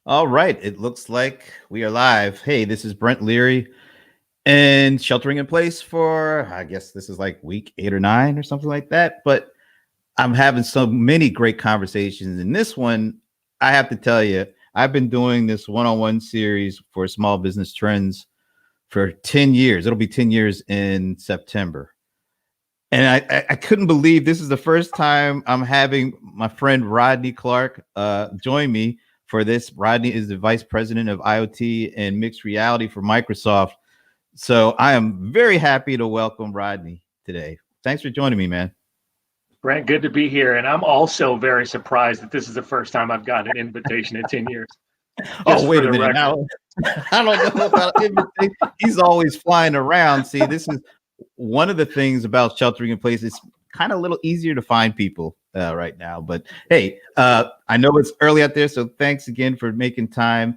All right. It looks like we are live. Hey, this is Brent Leary and sheltering in place for, I guess this is like week 8 or 9 or something like that. But I'm having so many great conversations. In this one, I have to tell you, I've been doing this one on one series for small business trends for 10 years. It'll be 10 years in September. And I couldn't believe this is the first time I'm having my friend Rodney Clark join me for this. Rodney is the vice president of IoT and mixed reality for Microsoft. So I am very happy to welcome Rodney today. Thanks for joining me, man. Brent, good to be here. And I'm also very surprised that this is the first time I've gotten an invitation in 10 years, Oh, just for wait a the minute. record. Now, I don't know about invitation. He's always flying around. See, this is one of the things about sheltering in place. It's kind of a little easier to find people right now. But hey, I know it's early out there, so thanks again for making time.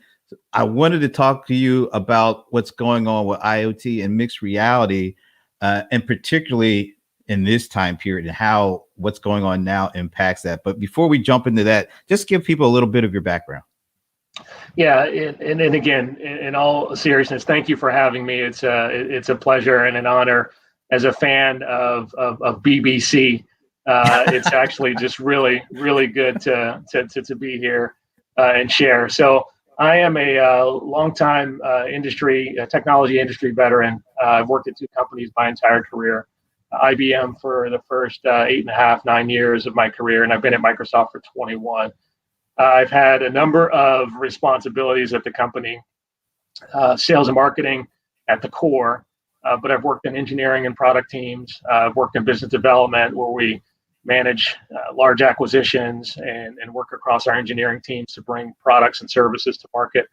I wanted to talk to you about what's going on with IoT and mixed reality, and particularly in this time period and how what's going on now impacts that. But before we jump into that, just give people a little bit of your background. Yeah, and again, in all seriousness, thank you for having me. It's a pleasure and an honor. As a fan of BBC, it's actually just really good to be here and share. So I am a longtime technology industry veteran. I've worked at two companies my entire career. IBM for the first 8.5, 9 years of my career, and I've been at Microsoft for 21. I've had a number of responsibilities at the company, sales and marketing at the core, but I've worked in engineering and product teams. I've worked in business development where we manage large acquisitions and work across our engineering teams to bring products and services to market.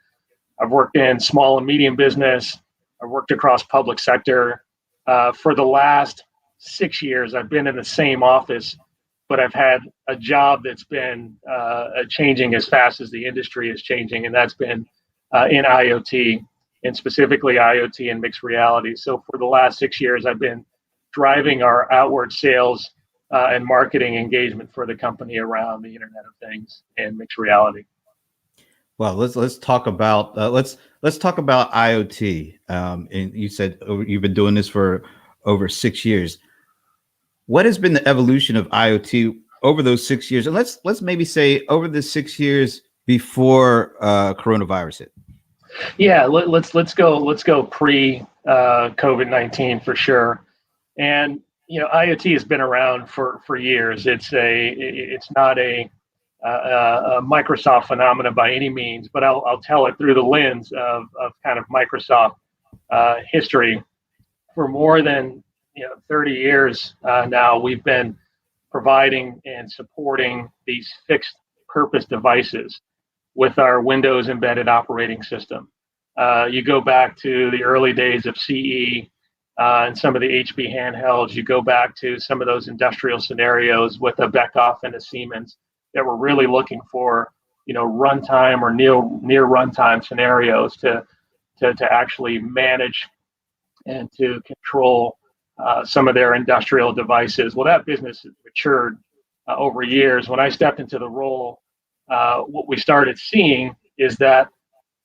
I've worked in small and medium business. I've worked across public sector. For the last 6 years, I've been in the same office, but I've had a job that's been changing as fast as the industry is changing, and that's been in IoT, and specifically IoT and mixed reality. So for the last 6 years, I've been driving our outward sales and marketing engagement for the company around the Internet of Things and mixed reality. Well, let's talk about let's talk about IoT. And you said you've been doing this for over 6 years. What has been the evolution of IoT over those 6 years? And let's maybe say over the 6 years before coronavirus hit. Yeah, let's go pre COVID-19 for sure. And IoT has been around for years. It's not a Microsoft phenomena by any means, but I'll tell it through the lens of kind of Microsoft history. For more than 30 years now, we've been providing and supporting these fixed purpose devices with our Windows embedded operating system. You go back to the early days of CE and some of the HP handhelds. You go back to some of those industrial scenarios with a Beckhoff and a Siemens that were really looking for runtime or near runtime scenarios to actually manage and to control some of their industrial devices. Well, that business has matured over years. When I stepped into the role, what we started seeing is that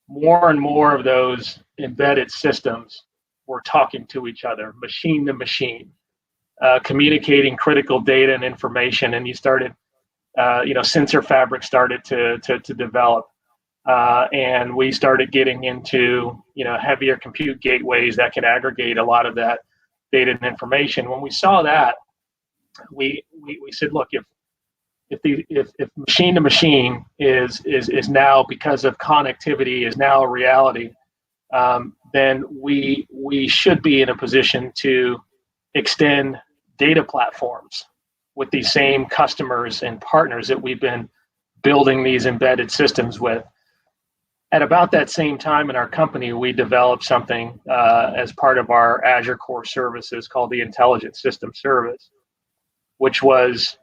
more and more of those embedded systems were talking to each other, machine to machine, communicating critical data and information. And you started, sensor fabric started to develop. And we started getting into, heavier compute gateways that can aggregate a lot of that data and information. When we saw that, we said, look, if machine to machine is now, because of connectivity, is now a reality, then we should be in a position to extend data platforms with these same customers and partners that we've been building these embedded systems with. At about that same time in our company, we developed something as part of our Azure core services called the Intelligent System Service, which was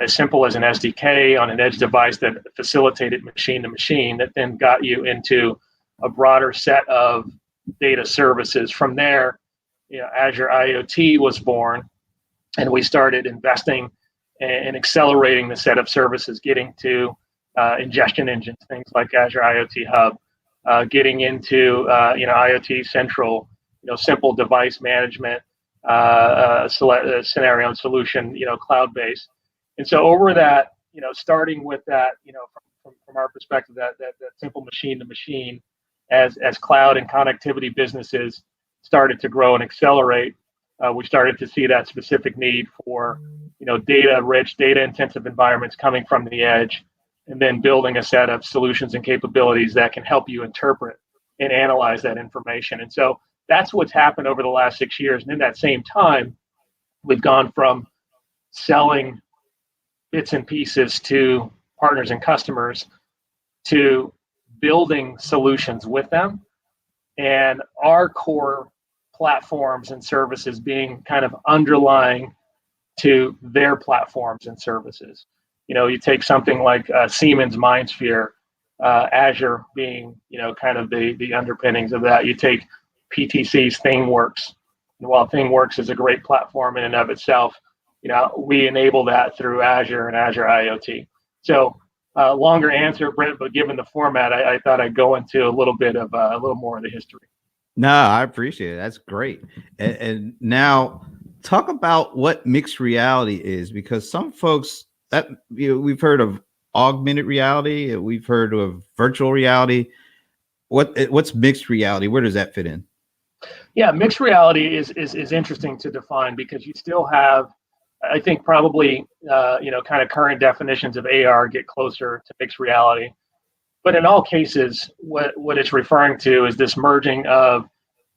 as simple as an SDK on an edge device that facilitated machine to machine, that then got you into a broader set of data services. From there, Azure IoT was born, and we started investing and accelerating the set of services, getting to ingestion engines, things like Azure IoT Hub, getting into IoT Central, simple device management, scenario and solution, cloud based. And so over that, starting with that, from our perspective, that simple machine to machine, as cloud and connectivity businesses started to grow and accelerate, we started to see that specific need for data rich, data intensive environments coming from the edge, and then building a set of solutions and capabilities that can help you interpret and analyze that information. And so that's what's happened over the last 6 years. And in that same time, we've gone from selling bits and pieces to partners and customers to building solutions with them, and our core platforms and services being kind of underlying to their platforms and services. You take something like Siemens MindSphere, Azure being, kind of the underpinnings of that. You take PTC's ThingWorx, and while ThingWorx is a great platform in and of itself, we enable that through Azure and Azure IoT. So longer answer, Brent, but given the format, I thought I'd go into a little more of the history. No, I appreciate it. That's great. And now talk about what mixed reality is, because some folks that we've heard of augmented reality, we've heard of virtual reality. What's mixed reality? Where does that fit in? Yeah, mixed reality is interesting to define, because you still have, I think, probably kind of current definitions of AR get closer to mixed reality. But in all cases, what it's referring to is this merging of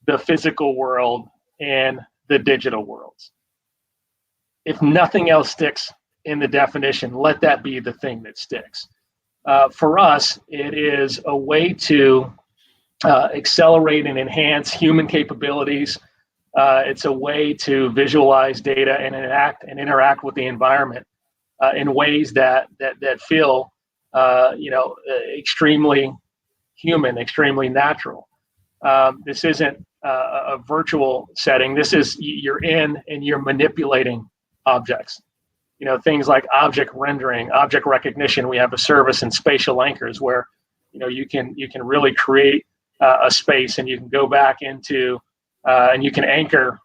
the physical world and the digital worlds. If nothing else sticks in the definition, let that be the thing that sticks. For us, it is a way to accelerate and enhance human capabilities. It's a way to visualize data and interact with the environment in ways that feel extremely human, extremely natural. This isn't a virtual setting. This is, you're in and you're manipulating objects. Things like object rendering, object recognition. We have a service in spatial anchors where you can really create a space, and you can go back into and you can anchor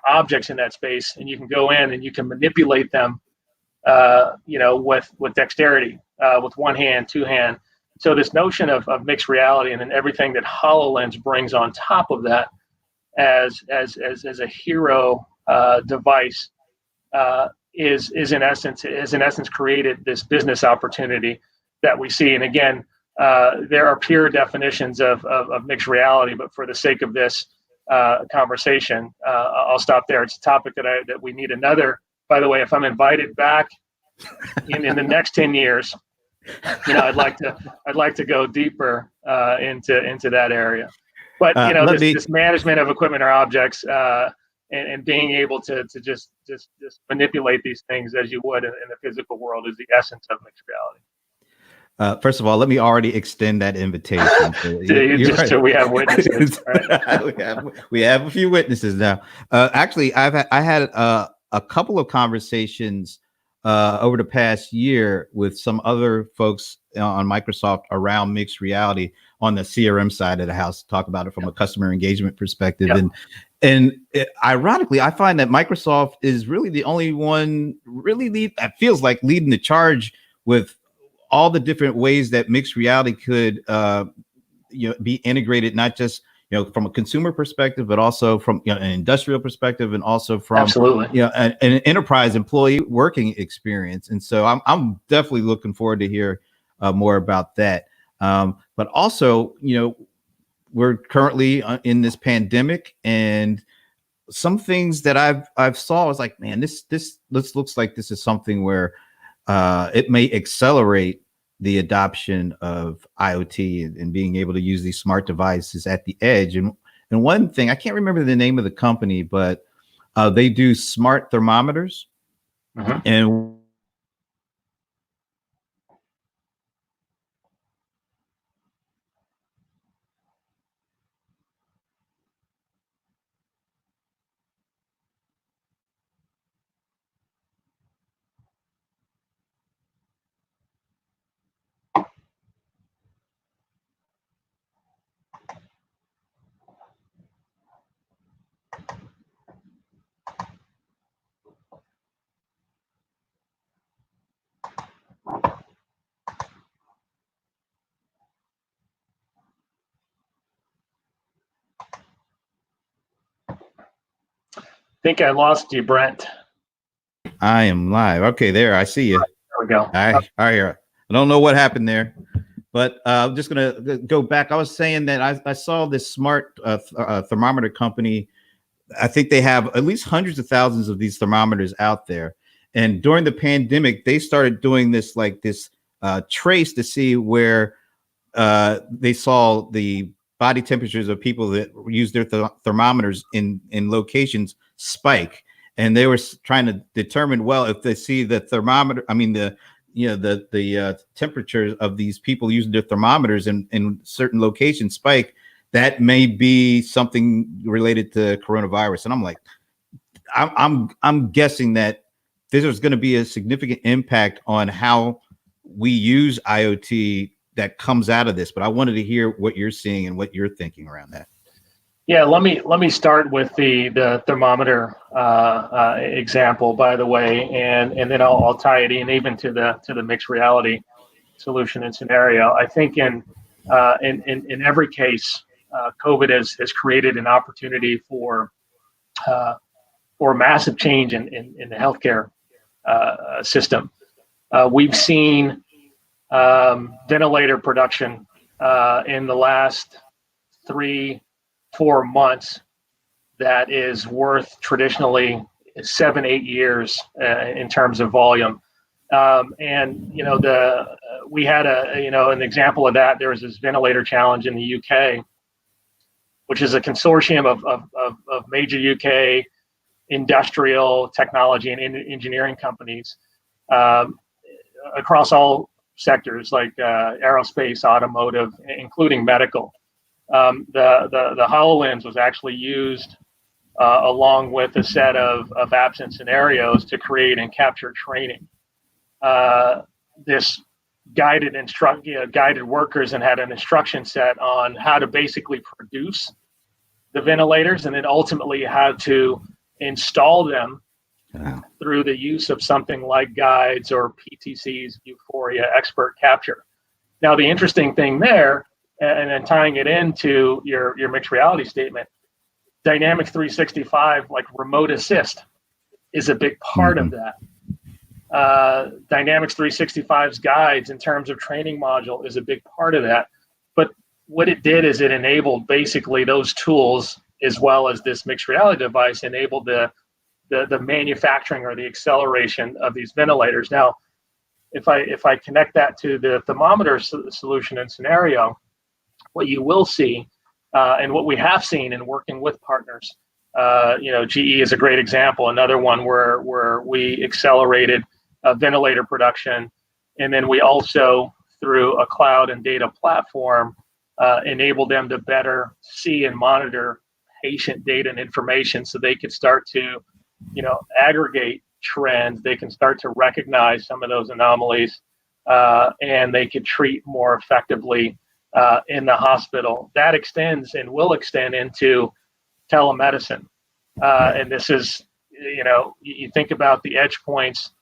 objects in that space, and you can go in and you can manipulate them with dexterity, with one hand, two hand. So this notion of mixed reality, and then everything that HoloLens brings on top of that as a hero device, is in essence created this business opportunity that we see. And again, there are pure definitions of mixed reality, but for the sake of this conversation, I'll stop there. It's a topic that we need another. By the way, if I'm invited back in the next 10 years, I'd like to go deeper into that area. But this management of equipment or objects, and being able to just manipulate these things as you would in the physical world is the essence of mixed reality. First of all, let me already extend that invitation. So we have witnesses. Right? we have a few witnesses now. Actually, I had a couple of conversations over the past year with some other folks on Microsoft around mixed reality on the CRM side of the house, to talk about it from a customer engagement perspective. Ironically, I find that Microsoft is really the only one that feels like leading the charge with all the different ways that mixed reality could be integrated, not just from a consumer perspective, but also from an industrial perspective, and also from absolutely an enterprise employee working experience. And so I'm definitely looking forward to hear more about that. But also, we're currently in this pandemic, and some things that I've saw is like, man, this looks like this is something where it may accelerate the adoption of IoT and being able to use these smart devices at the edge. And one thing, I can't remember the name of the company, but they do smart thermometers. Mm-hmm. And think I lost you, Brent. I am live. Okay, there. I see you. There we go. I hear. I don't know what happened there, but I'm just gonna go back. I was saying that I saw this smart thermometer company. I think they have at least hundreds of thousands of these thermometers out there. And during the pandemic, they started doing this trace to see where they saw the body temperatures of people that use their thermometers in locations spike, and they were trying to determine, well, if they see the thermometer, I mean the temperatures of these people using their thermometers in certain locations spike, that may be something related to coronavirus. And I'm like, I'm guessing that there's going to be a significant impact on how we use IoT that comes out of this. But I wanted to hear what you're seeing and what you're thinking around that. Yeah, let me start with the thermometer example, by the way, and then I'll tie it in even to the mixed reality solution and scenario. I think in every case, COVID has created an opportunity for massive change in the healthcare system. We've seen ventilator production in the last 3-4 months that is worth traditionally 7-8 years in terms of volume. And we had an example of that. There was this ventilator challenge in the UK, which is a consortium of major UK industrial technology and engineering companies across all sectors like aerospace, automotive, including medical. The HoloLens was actually used along with a set of absent scenarios to create and capture training. This guided workers and had an instruction set on how to basically produce the ventilators, and then ultimately how to install them through the use of something like guides or PTC's Euphoria expert capture. Now, the interesting thing there, and then tying it into your mixed reality statement, Dynamics 365, like remote assist, is a big part of that. Dynamics 365's guides in terms of training module is a big part of that. But what it did is it enabled basically those tools, as well as this mixed reality device, enabled the manufacturing or the acceleration of these ventilators. Now, if I connect that to the thermometer solution and scenario, what you will see, and what we have seen in working with partners, GE is a great example. Another one where we accelerated ventilator production, and then we also, through a cloud and data platform, enabled them to better see and monitor patient data and information, so they could start to, aggregate trends. They can start to recognize some of those anomalies, and they could treat more effectively in the hospital. That extends and will extend into telemedicine. And this is, you think about the edge points,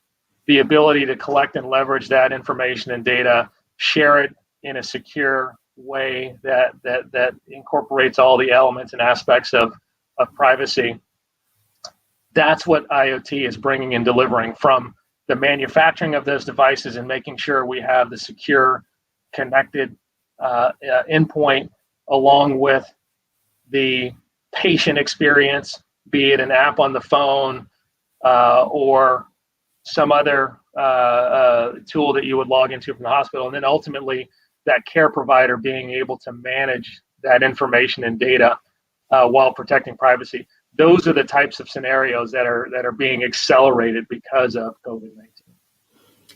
the ability to collect and leverage that information and data, share it in a secure way that incorporates all the elements and aspects of privacy. That's what IoT is bringing and delivering, from the manufacturing of those devices and making sure we have the secure, connected endpoint, along with the patient experience, be it an app on the phone or some other tool that you would log into from the hospital, and then ultimately that care provider being able to manage that information and data while protecting privacy. Those are the types of scenarios that are being accelerated because of COVID-19.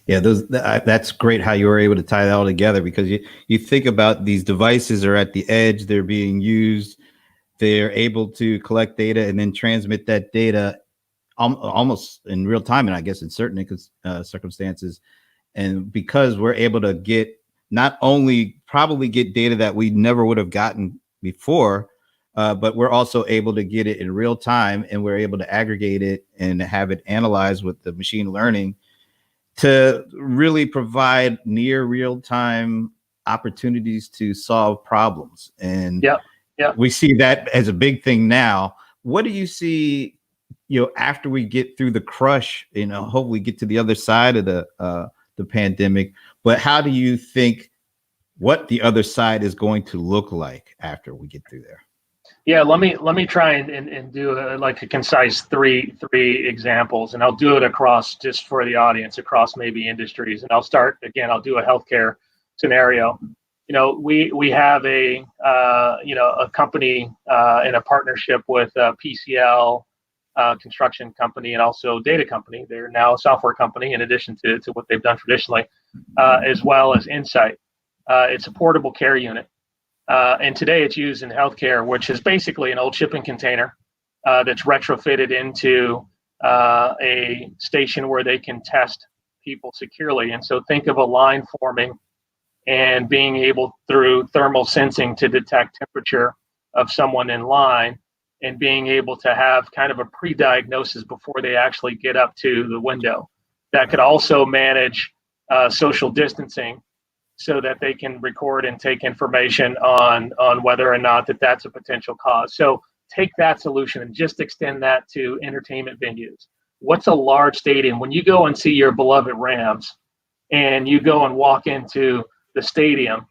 Yeah, that's great how you were able to tie that all together, because you think about these devices are at the edge, they're being used, they're able to collect data and then transmit that data almost in real time, and I guess in certain circumstances. And because we're able to get, not only probably get data that we never would have gotten before, but we're also able to get it in real time, and we're able to aggregate it and have it analyzed with the machine learning to really provide near real-time opportunities to solve problems. And yeah, we see that as a big thing now. What do you see, after we get through the crush, hopefully get to the other side of the pandemic. But how do you think what the other side is going to look like after we get through there? Yeah, let me try and do like a concise three examples, and I'll do it across, just for the audience, across maybe industries. And I'll start again. I'll do a healthcare scenario. We have a a company in a partnership with PCL construction company and also data company. They're now a software company in addition to what they've done traditionally, as well as Insight. It's a portable care unit. And today it's used in healthcare, which is basically an old shipping container that's retrofitted into a station where they can test people securely. And so think of a line forming and being able, through thermal sensing, to detect temperature of someone in line, and being able to have kind of a pre-diagnosis before they actually get up to the window. That could also manage social distancing, so that they can record and take information on whether or not that's a potential cause. So take that solution and just extend that to entertainment venues. What's a large stadium? When you go and see your beloved Rams and you go and walk into the stadium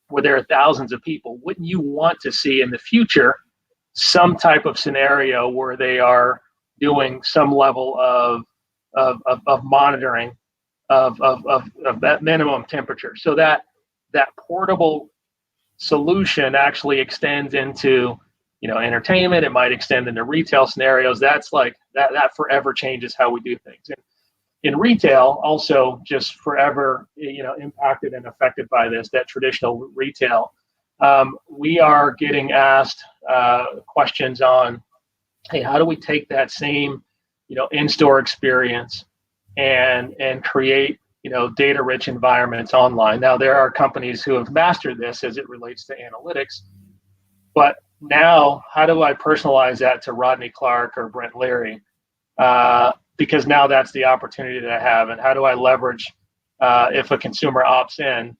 where there are thousands of people, wouldn't you want to see in the future some type of scenario where they are doing some level of monitoring of that minimum temperature, so that portable solution actually extends into entertainment? It might extend into retail scenarios. That's like that forever changes how we do things. And in retail, also just forever impacted and affected by this, that traditional retail, we are getting asked questions on, hey, how do we take that same in-store experience and create data-rich environments online? Now, there are companies who have mastered this as it relates to analytics, but now how do I personalize that to Rodney Clark or Brent Leary? Because now that's the opportunity that I have. And how do I leverage, if a consumer opts in,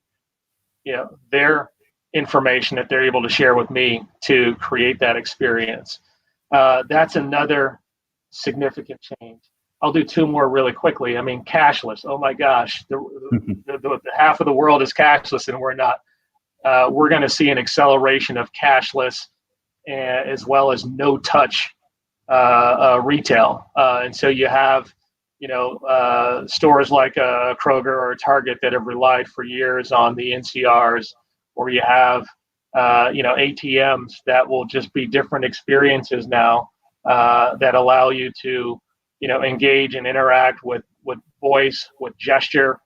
their information that they're able to share with me to create that experience? That's another significant change. I'll do two more really quickly. I mean, cashless. Oh my gosh, the half of the world is cashless, and we're not. We're going to see an acceleration of cashless, as well as no-touch retail. And so you have, stores like a Kroger or a Target that have relied for years on the NCRs, or you have, ATMs that will just be different experiences now that allow you to engage and interact with voice, with gesture,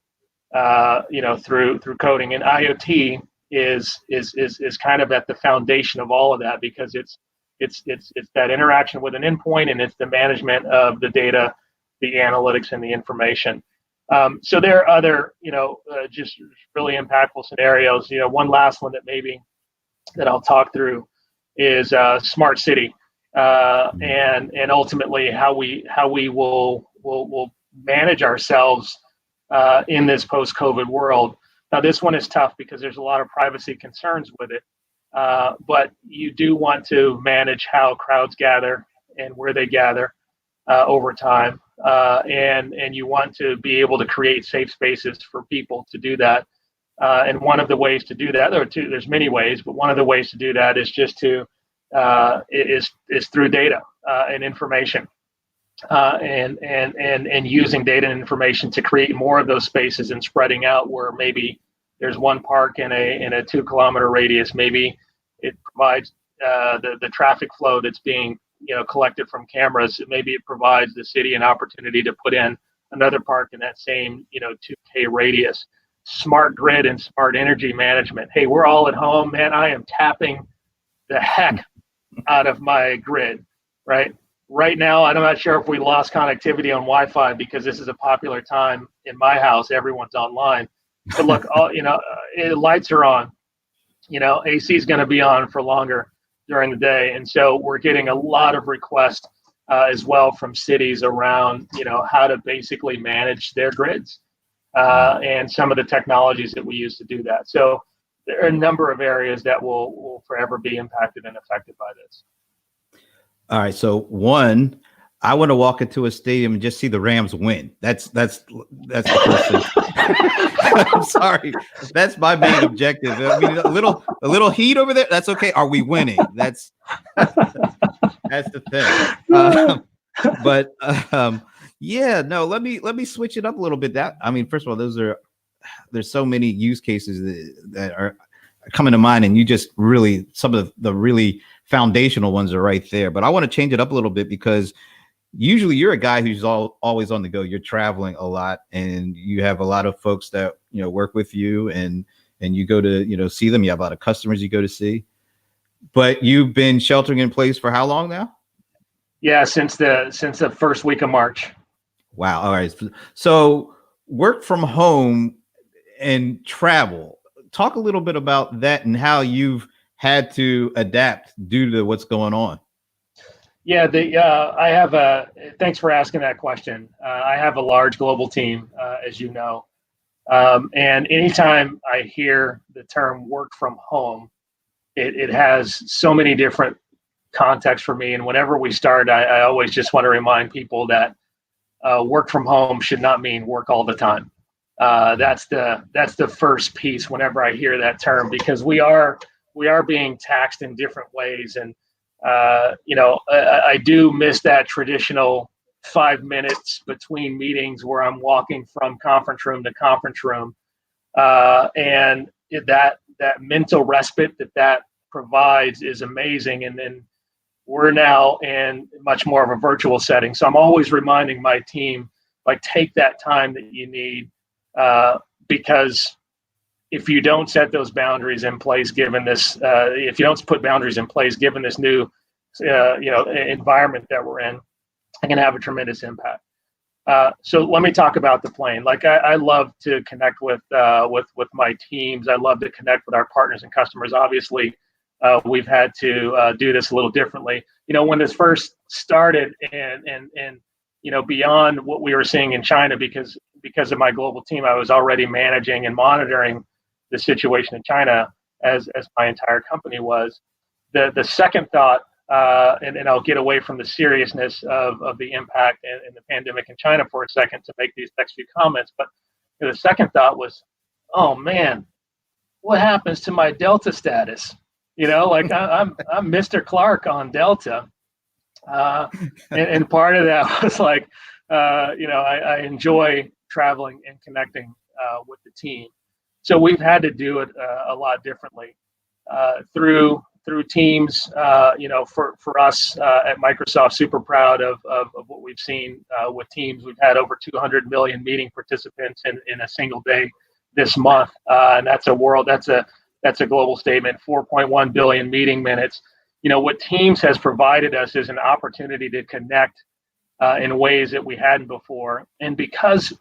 through coding. And IoT is kind of at the foundation of all of that, because it's that interaction with an endpoint, and it's the management of the data, the analytics, and the information. So there are other just really impactful scenarios. One last one that I'll talk through is smart city. And ultimately how we will manage ourselves in this post-COVID world. Now, this one is tough because there's a lot of privacy concerns with it, but you do want to manage how crowds gather and where they gather over time, and you want to be able to create safe spaces for people to do that. And one of the ways to do that, there's many ways, but one of the ways to do that is just to is through data and information, and using data and information to create more of those spaces, and spreading out where maybe there's one park in a 2-kilometer radius. Maybe it provides the traffic flow that's being collected from cameras. Maybe it provides the city an opportunity to put in another park in that same 2K radius. Smart grid and smart energy management. Hey, we're all at home, man. I am tapping the heck out of my grid, right? Right now, I'm not sure if we lost connectivity on Wi-Fi because this is a popular time in my house. Everyone's online. But look, lights are on. AC is going to be on for longer during the day, and so we're getting a lot of requests as well from cities around, how to basically manage their grids and some of the technologies that we use to do that. So there are a number of areas that will forever be impacted and affected by this. All right. So one, I want to walk into a stadium and just see the Rams win. That's the first thing. I'm sorry. That's my main objective. I mean, a little heat over there. That's okay. Are we winning? That's the thing. But yeah, no. Let me switch it up a little bit. That I mean, first of all, there's so many use cases that are coming to mind, and you just really some of the really foundational ones are right there. But I want to change it up a little bit because usually you're a guy who's always on the go. You're traveling a lot, and you have a lot of folks that work with you, and you go to see them. You have a lot of customers you go to see. But you've been sheltering in place for how long now? Yeah, since the first week of March. Wow. All right. So work from home and travel. Talk a little bit about that and how you've had to adapt due to what's going on. Yeah, I have thanks for asking that question. I have a large global team, as you know. And anytime I hear the term work from home, it has so many different contexts for me. And whenever we start, I always just want to remind people that work from home should not mean work all the time. That's the first piece whenever I hear that term, because we are being taxed in different ways. And I do miss that traditional 5 minutes between meetings where I'm walking from conference room to conference room, and that mental respite that provides is amazing. And then we're now in much more of a virtual setting, so I'm always reminding my team, like, take that time that you need, because if you don't set those boundaries in place, given this, if you don't put boundaries in place, given this new, environment that we're in, it can have a tremendous impact. So let me talk about the plane. Like, I love to connect with my teams. I love to connect with our partners and customers. Obviously, we've had to do this a little differently. When this first started, and beyond what we were seeing in China, because of my global team, I was already managing and monitoring the situation in China as my entire company was. The second thought, and I'll get away from the seriousness of the impact and the pandemic in China for a second to make these next few comments. But the second thought was, oh man, what happens to my Delta status? Like, I'm Mr. Clark on Delta, and part of that was like, I enjoy traveling and connecting with the team. So we've had to do it a lot differently through Teams. For us at Microsoft, super proud of what we've seen with Teams. We've had over 200 million meeting participants in a single day this month, and that's a global statement. 4.1 billion meeting minutes. What Teams has provided us is an opportunity to connect in ways that we hadn't before. And because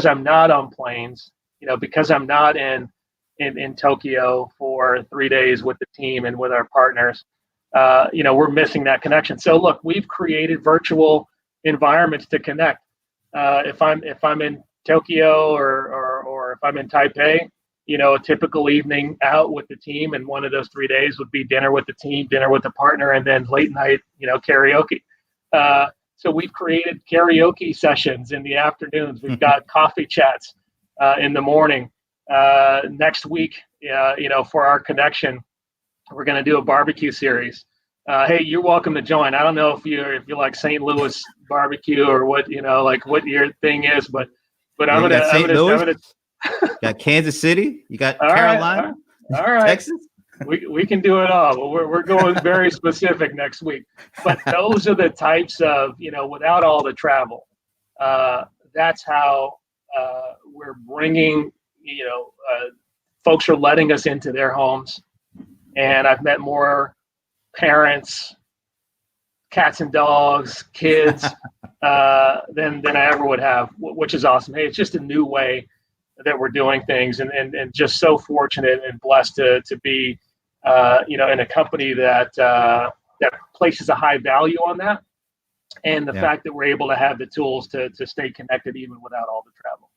I'm not on planes, because I'm not in Tokyo for 3 days with the team and with our partners, we're missing that connection. So look, we've created virtual environments to connect. If I'm in Tokyo or if I'm in Taipei, a typical evening out with the team, and one of those 3 days would be dinner with the team, dinner with the partner, and then late night, karaoke. So we've created karaoke sessions in the afternoons. We've got coffee chats in the morning. Next week, for our connection, we're going to do a barbecue series. Hey, you're welcome to join. I don't know if you like St. Louis barbecue or what what your thing is, but I'm gonna got Kansas City, you got all Carolina, all right. Texas. We can do it all. We're going very specific next week. But those are the types of, without all the travel, that's how we're bringing, folks are letting us into their homes. And I've met more parents, cats and dogs, kids than I ever would have, which is awesome. Hey, it's just a new way that we're doing things, and just so fortunate and blessed to be in a company that places a high value on that, and the fact that we're able to have the tools to stay connected even without all the travel.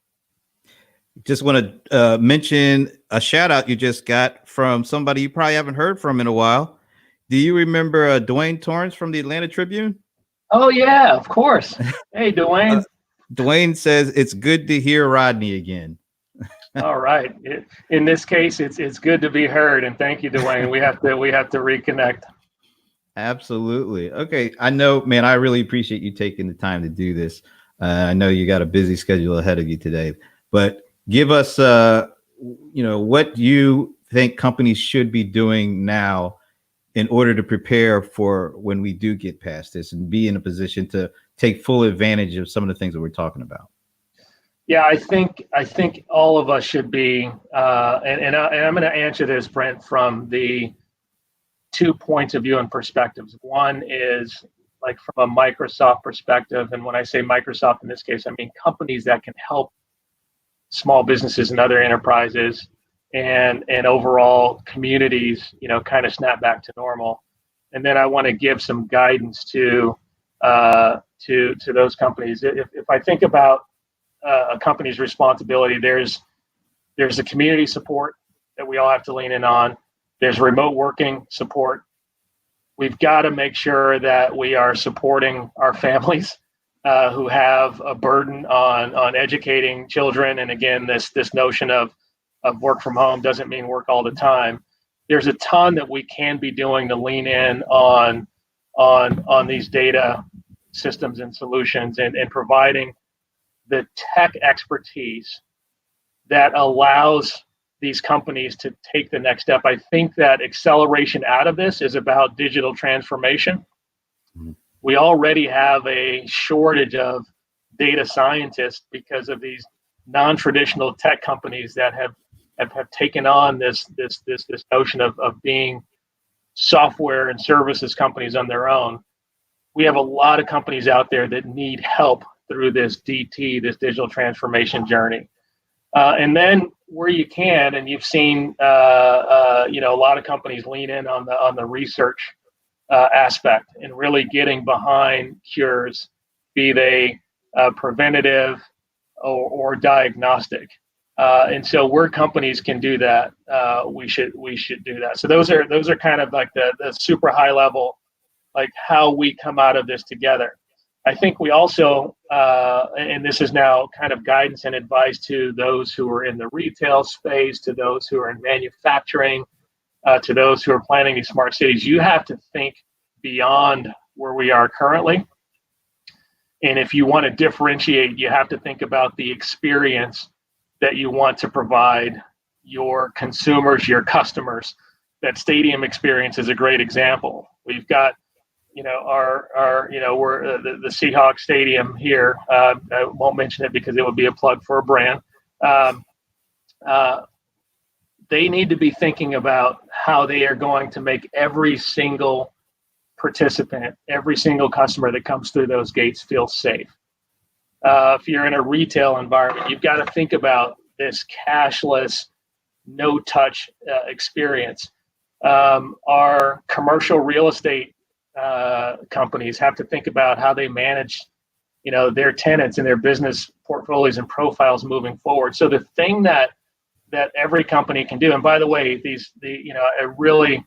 Just want to mention a shout out you just got from somebody you probably haven't heard from in a while. Do you remember Dwayne Torrance from the Atlanta Tribune? Oh yeah, of course. Hey, Uh, Dwayne. Dwayne says it's good to hear Rodney again. All right. In this case, it's good to be heard, and thank you, Dwayne. We have to reconnect. Absolutely. Okay. I know, man, I really appreciate you taking the time to do this. I know you got a busy schedule ahead of you today, but give us, what you think companies should be doing now in order to prepare for when we do get past this and be in a position to take full advantage of some of the things that we're talking about. Yeah, I think all of us should be, and I'm going to answer this, Brent, from the 2 points of view and perspectives. One is like from a Microsoft perspective, and when I say Microsoft in this case, I mean companies that can help small businesses and other enterprises and overall communities, kind of snap back to normal. And then I want to give some guidance to those companies. If I think about a company's responsibility, there's the community support that we all have to lean in on. There's remote working support. We've got to make sure that we are supporting our families who have a burden on educating children. And again, this notion of work from home doesn't mean work all the time. There's a ton that we can be doing to lean in on these data systems and solutions and providing the tech expertise that allows these companies to take the next step. I think that acceleration out of this is about digital transformation. Mhm. We already have a shortage of data scientists because of these non-traditional tech companies that have taken on this notion of being software and services companies on their own. We have a lot of companies out there that need help through this DT, this digital transformation journey. And then where you can, and you've seen, a lot of companies lean in on the research aspect and really getting behind cures, be they preventative or diagnostic. And so where companies can do that, we should do that. So those are kind of like the super high level, like how we come out of this together. I think we also, and this is now kind of guidance and advice to those who are in the retail space, to those who are in manufacturing, to those who are planning these smart cities. You have to think beyond where we are currently. And if you want to differentiate, you have to think about the experience that you want to provide your consumers, your customers. That stadium experience is a great example. We've got we're the Seahawks Stadium here. I won't mention it because it would be a plug for a brand. Um, uh, they need to be thinking about how they are going to make every single participant, every single customer that comes through those gates feel safe. If you're in a retail environment, you've got to think about this cashless, no-touch experience. Our commercial real estate companies have to think about how they manage, their tenants and their business portfolios and profiles moving forward. So the thing that every company can do, and by the way, I really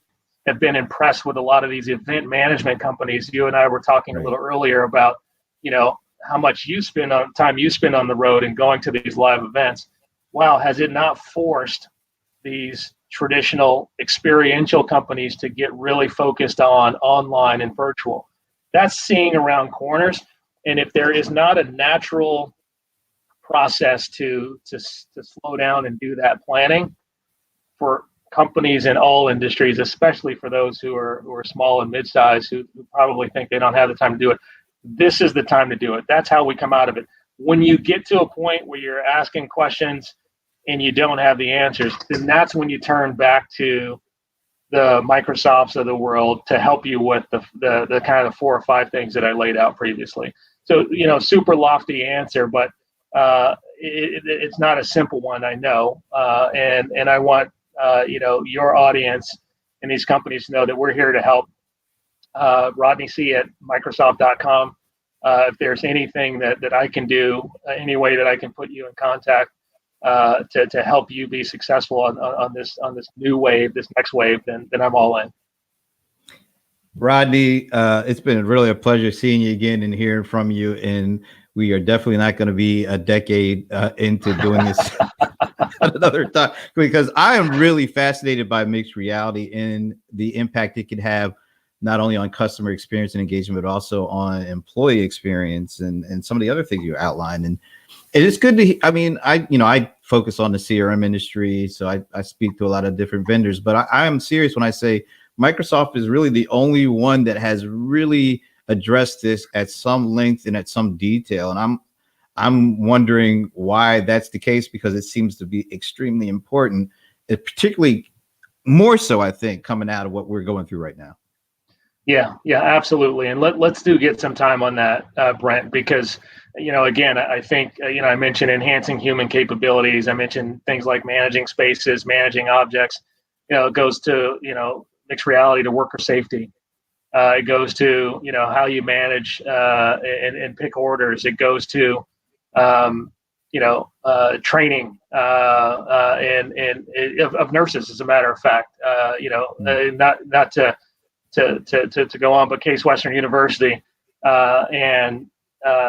have been impressed with a lot of these event management companies. You and I were talking a Right. little earlier about, how much time you spend on the road and going to these live events. Wow, has it not forced these traditional experiential companies to get really focused on online and virtual? That's seeing around corners. And if there is not a natural process to slow down and do that planning for companies in all industries, especially for those who are small and mid-sized, who probably think they don't have the time to do it, this is the time to do it. That's how we come out of it. When you get to a point where you're asking questions and you don't have the answers, then that's when you turn back to the Microsofts of the world to help you with the kind of 4 or 5 things that I laid out previously. So, super lofty answer, but it's not a simple one, I know. And I want, your audience and these companies to know that we're here to help. Rodney C at Microsoft.com. If there's anything that I can do, any way that I can put you in contact to help you be successful on this new wave, this next wave, then I'm all in. Rodney, it's been really a pleasure seeing you again and hearing from you. And we are definitely not going to be a decade into doing this at another time, because I am really fascinated by mixed reality and the impact it can have not only on customer experience and engagement, but also on employee experience and some of the other things you outlined. And it's good to, I mean, I focus on the CRM industry, so I speak to a lot of different vendors, but I am serious when I say Microsoft is really the only one that has really addressed this at some length and at some detail. And I'm wondering why that's the case, because it seems to be extremely important, particularly more so, I think, coming out of what we're going through right now. Yeah, absolutely. And let's get some time on that, Brent, because, again, I think, I mentioned enhancing human capabilities. I mentioned things like managing spaces, managing objects. It goes to, mixed reality to worker safety. It goes to, how you manage and pick orders. It goes to, training of nurses, as a matter of fact. Not to go on, but Case Western University and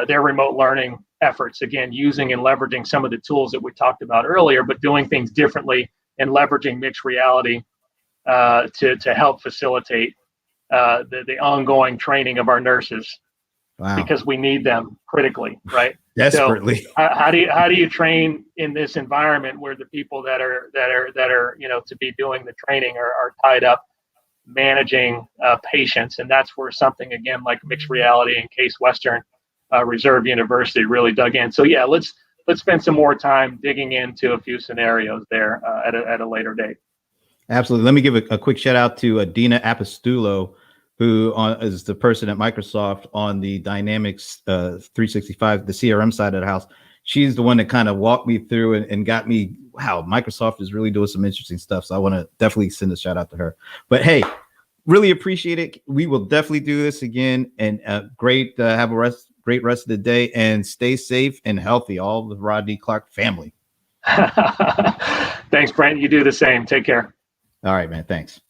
their remote learning efforts, again, using and leveraging some of the tools that we talked about earlier, but doing things differently and leveraging mixed reality to help facilitate the ongoing training of our nurses. Wow. Because we need them critically, right? Desperately. So how do you train in this environment where the people that are to be doing the training are tied up managing patients? And that's where something, again, like mixed reality and Case Western Reserve University really dug in. So yeah, let's spend some more time digging into a few scenarios there at a later date. Absolutely. Let me give a quick shout out to Dina Apostolo, who is the person at Microsoft on the Dynamics 365, the CRM side of the house. She's the one that kind of walked me through and got me, wow, Microsoft is really doing some interesting stuff. So I want to definitely send a shout out to her. But hey, really appreciate it. We will definitely do this again. And great to have great rest of the day, and stay safe and healthy, all the Rodney Clark family. Thanks, Brent. You do the same. Take care. All right, man. Thanks.